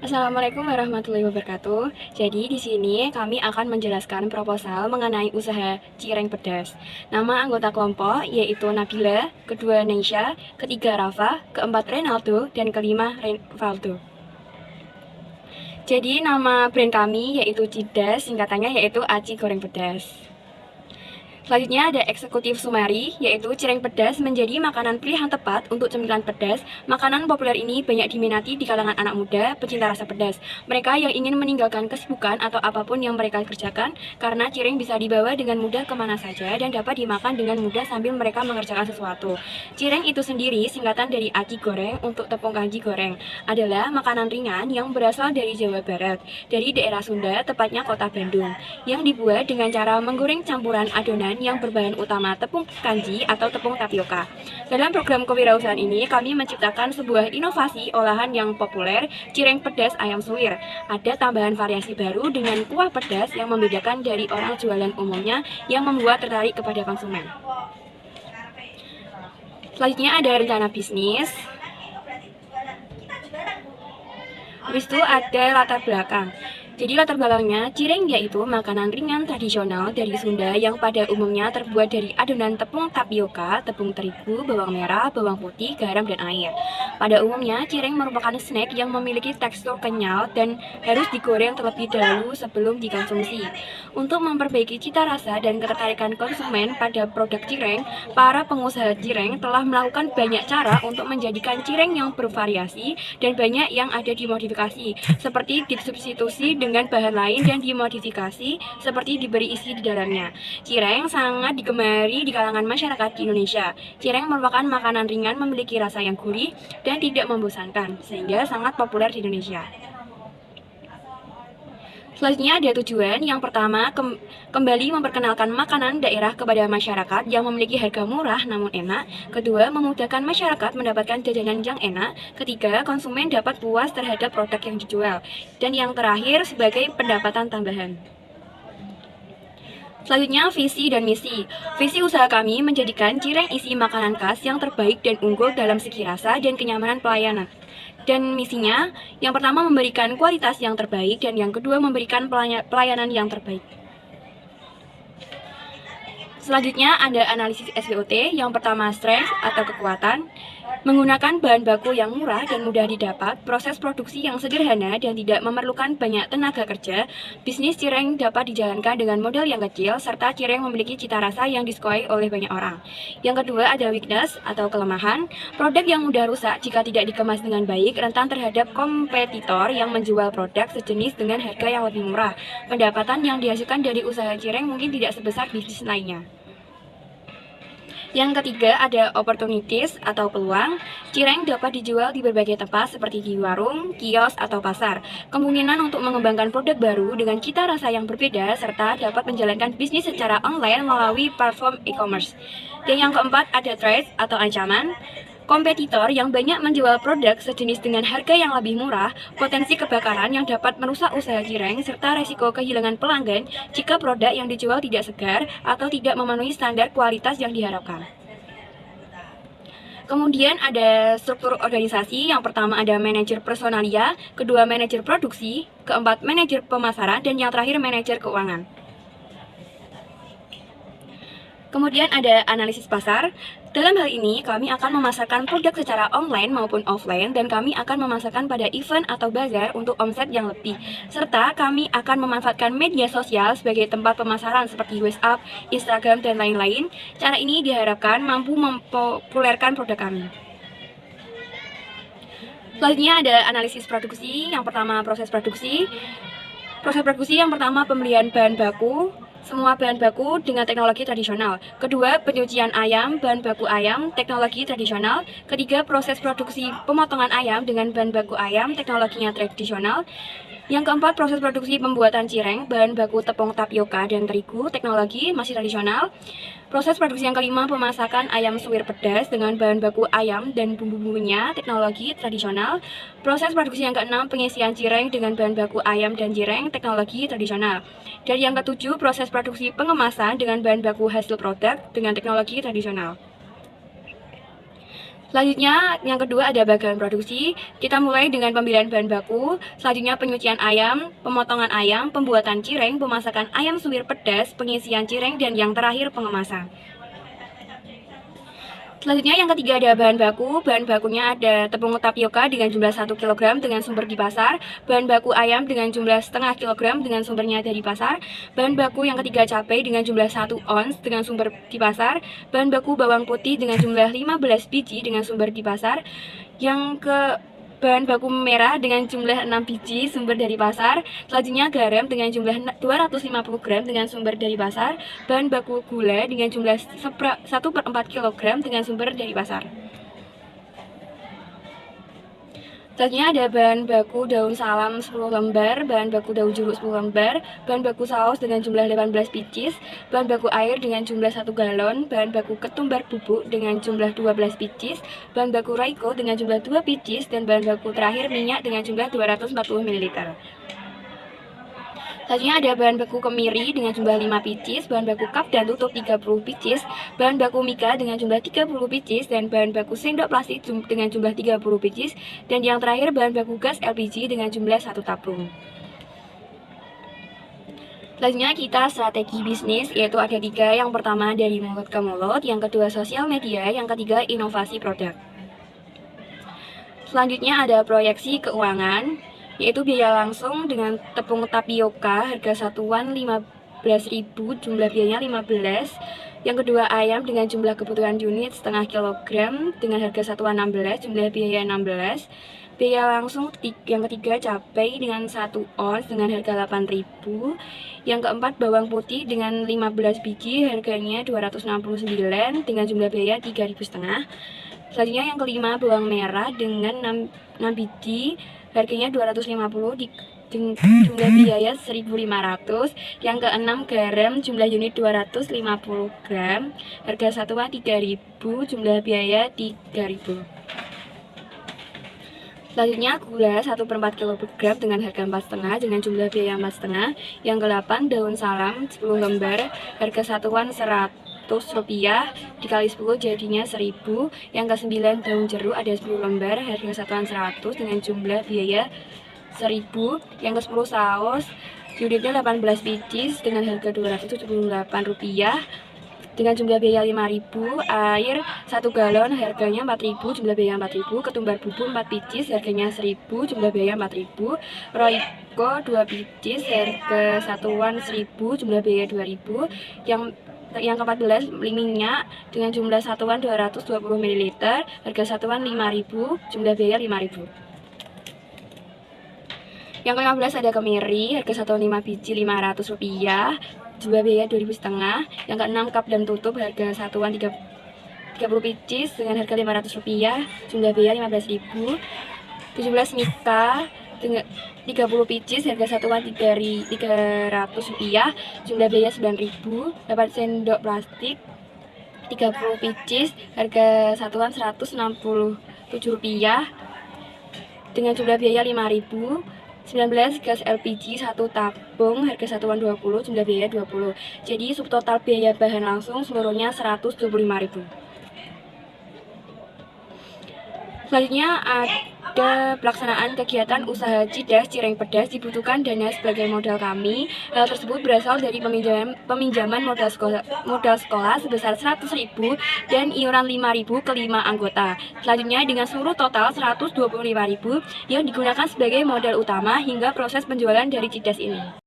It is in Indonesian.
Assalamualaikum warahmatullahi wabarakatuh. Jadi di sini kami akan menjelaskan proposal mengenai usaha cireng pedas. Nama anggota kelompok yaitu Nabila, kedua Neisha, ketiga Rafa, keempat Renaldo, dan kelima Renvaldo. Jadi nama brand kami yaitu Cidas, singkatannya yaitu Aci Goreng Pedas. Selanjutnya ada eksekutif sumari, yaitu cireng pedas menjadi makanan pilihan tepat untuk cemilan pedas. Makanan populer ini banyak diminati di kalangan anak muda, pecinta rasa pedas. Mereka yang ingin meninggalkan kesibukan atau apapun yang mereka kerjakan, karena cireng bisa dibawa dengan mudah kemana saja dan dapat dimakan dengan mudah sambil mereka mengerjakan sesuatu. Cireng itu sendiri, singkatan dari aci goreng untuk tepung kanji goreng, adalah makanan ringan yang berasal dari Jawa Barat, dari daerah Sunda, tepatnya kota Bandung, yang dibuat dengan cara menggoreng campuran adonan yang berbahan utama tepung kanji atau tepung tapioka. Dalam program kewirausahaan ini, kami menciptakan sebuah inovasi olahan yang populer, cireng pedas ayam suwir. Ada tambahan variasi baru dengan kuah pedas yang membedakan dari orang jualan umumnya yang membuat tertarik kepada konsumen. Selanjutnya ada rencana bisnis. Habis itu ada latar belakang. Jadi latar belakangnya, cireng yaitu makanan ringan tradisional dari Sunda yang pada umumnya terbuat dari adonan tepung tapioka, tepung terigu, bawang merah, bawang putih, garam, dan air. Pada umumnya, cireng merupakan snack yang memiliki tekstur kenyal dan harus digoreng terlebih dahulu sebelum dikonsumsi. Untuk memperbaiki cita rasa dan ketertarikan konsumen pada produk cireng, para pengusaha cireng telah melakukan banyak cara untuk menjadikan cireng yang bervariasi dan banyak yang ada dimodifikasi, seperti disubstitusi dengan bahan lain dan dimodifikasi seperti diberi isi di dalamnya. Cireng sangat digemari di kalangan masyarakat di Indonesia. Cireng merupakan makanan ringan, memiliki rasa yang gurih dan tidak membosankan, sehingga sangat populer di Indonesia. Selanjutnya ada tujuan. Yang pertama, kembali memperkenalkan makanan daerah kepada masyarakat yang memiliki harga murah namun enak. Kedua, memudahkan masyarakat mendapatkan jajanan yang enak. Ketiga, konsumen dapat puas terhadap produk yang dijual. Dan yang terakhir, sebagai pendapatan tambahan. Selanjutnya, visi dan misi. Visi usaha kami menjadikan cireng isi makanan khas yang terbaik dan unggul dalam segi rasa dan kenyamanan pelayanan. Dan misinya, yang pertama memberikan kualitas yang terbaik, dan yang kedua memberikan pelayanan yang terbaik. Selanjutnya ada analisis SWOT. Yang pertama, strength atau kekuatan. Menggunakan bahan baku yang murah dan mudah didapat, proses produksi yang sederhana dan tidak memerlukan banyak tenaga kerja, bisnis cireng dapat dijalankan dengan modal yang kecil, serta cireng memiliki cita rasa yang disukai oleh banyak orang. Yang kedua ada weakness atau kelemahan. Produk yang mudah rusak jika tidak dikemas dengan baik, rentan terhadap kompetitor yang menjual produk sejenis dengan harga yang lebih murah. Pendapatan yang dihasilkan dari usaha cireng mungkin tidak sebesar bisnis lainnya. Yang ketiga ada opportunities atau peluang. Cireng dapat dijual di berbagai tempat seperti di warung, kios, atau pasar. Kemungkinan untuk mengembangkan produk baru dengan cita rasa yang berbeda serta dapat menjalankan bisnis secara online melalui platform e-commerce. Dan yang keempat ada threat atau ancaman. Kompetitor yang banyak menjual produk sejenis dengan harga yang lebih murah, potensi kebakaran yang dapat merusak usaha cireng, serta resiko kehilangan pelanggan jika produk yang dijual tidak segar atau tidak memenuhi standar kualitas yang diharapkan. Kemudian ada struktur organisasi. Yang pertama ada manajer personalia, kedua manajer produksi, keempat manajer pemasaran, dan yang terakhir manajer keuangan. Kemudian ada analisis pasar. Dalam hal ini, kami akan memasarkan produk secara online maupun offline, dan kami akan memasarkan pada event atau bazar untuk omset yang lebih. Serta kami akan memanfaatkan media sosial sebagai tempat pemasaran seperti WhatsApp, Instagram, dan lain-lain. Cara ini diharapkan mampu mempopulerkan produk kami. Selanjutnya ada analisis produksi. Yang pertama proses produksi. Proses produksi yang pertama pembelian bahan baku, semua bahan baku dengan teknologi tradisional. Kedua, penyucian ayam, bahan baku ayam, teknologi tradisional. Ketiga, proses produksi pemotongan ayam dengan bahan baku ayam, teknologinya tradisional. Yang keempat, proses produksi pembuatan cireng, bahan baku tepung tapioka dan terigu, teknologi masih tradisional. Proses produksi yang kelima, pemasakan ayam suwir pedas dengan bahan baku ayam dan bumbu-bumbunya, teknologi tradisional. Proses produksi yang keenam, pengisian cireng dengan bahan baku ayam dan cireng, teknologi tradisional. Dan yang ketujuh, proses produksi pengemasan dengan bahan baku hasil produk dengan teknologi tradisional. Selanjutnya, yang kedua ada bagian produksi. Kita mulai dengan pemilihan bahan baku, selanjutnya penyucian ayam, pemotongan ayam, pembuatan cireng, pemasakan ayam suwir pedas, pengisian cireng, dan yang terakhir pengemasan. Selanjutnya yang ketiga ada bahan baku. Bahan bakunya ada tepung tapioka dengan jumlah 1 kg dengan sumber di pasar, bahan baku ayam dengan jumlah setengah kilogram dengan sumbernya dari pasar, bahan baku yang ketiga cabai dengan jumlah 1 ons dengan sumber di pasar, bahan baku bawang putih dengan jumlah 15 biji dengan sumber di pasar, yang ke bahan baku merah dengan jumlah 6 biji sumber dari pasar, selanjutnya garam dengan jumlah 250 gram dengan sumber dari pasar, bahan baku gula dengan jumlah 1/4 kg dengan sumber dari pasar. Selanjutnya ada bahan baku daun salam 10 lembar, bahan baku daun jeruk 10 lembar, bahan baku saus dengan jumlah 18 biji, bahan baku air dengan jumlah 1 galon, bahan baku ketumbar bubuk dengan jumlah 12 biji, bahan baku Royco dengan jumlah 2 biji, dan bahan baku terakhir minyak dengan jumlah 240 ml. Selanjutnya ada bahan baku kemiri dengan jumlah 5 biji, bahan baku cup dan tutup 30 biji, bahan baku mika dengan jumlah 30 biji, dan bahan baku sendok plastik dengan jumlah 30 biji, dan yang terakhir bahan baku gas LPG dengan jumlah 1 tabung. Selanjutnya kita strategi bisnis, yaitu ada 3. Yang pertama dari mulut ke mulut, yang kedua sosial media, yang ketiga inovasi produk. Selanjutnya ada proyeksi keuangan, yaitu biaya langsung dengan tepung tapioka harga satuan 15.000, jumlah biayanya 15. Yang kedua ayam dengan jumlah kebutuhan unit setengah kilogram dengan harga satuan 16, jumlah biaya 16. Biaya langsung yang ketiga cabai dengan 1 ons dengan harga 8.000. Yang keempat bawang putih dengan 15 biji harganya 269 dengan jumlah biaya 3.500. Selanjutnya yang kelima bawang merah dengan 6 biji harganya 250 jumlah biaya 1.500. Yang keenam garam jumlah unit 250 gram harga satuan 3.000, jumlah biaya 3.000. Selanjutnya gula 1/4 kg dengan harga 4,5 dengan jumlah biaya 4,5. Yang ke-8 daun salam 10 lembar harga satuan 100 rupiah dikali 10 jadinya 1000. Yang ke-9 daun jeruk ada 10 lembar harga satuan 100 dengan jumlah biaya 1000. Yang ke-10 saus unitnya 18 biji dengan harga 278 rupiah dengan jumlah biaya 5.000. Air 1 galon harganya 4.000, jumlah biaya 4.000. Ketumbar bubuk 4 biji harganya 1.000, jumlah biaya 4.000. Royco 2 biji harga satuan 1.000, jumlah biaya 2.000. Yang ke-14 minyak dengan jumlah satuan 220 ml harga satuan 5.000, jumlah biaya 5.000. Yang ke-15 ada kemiri harga satuan 5 biji 500 rupiah, jumlah biaya 2.500. Yang ke-6 cup dan tutup harga satuan 30 biji dengan harga 500 rupiah, jumlah biaya 15.000. 17 mika dengan 30 biji harga satuan 300 rupiah, jumlah biaya 9.000. 8 sendok plastik 30 biji harga satuan 167 rupiah dengan jumlah biaya 5.000. 19 gas LPG 1 tabung harga satuan 20, jumlah biaya 20. Jadi subtotal biaya bahan langsung seluruhnya 125.000. Selanjutnya ada pelaksanaan kegiatan usaha Cidas Cireng Pedas, dibutuhkan dana sebagai modal kami. Hal tersebut berasal dari peminjaman modal sekolah sebesar 100.000 dan iuran 5.000 ke 5 anggota. Selanjutnya dengan seluruh total 125.000 yang digunakan sebagai modal utama hingga proses penjualan dari Cidas ini.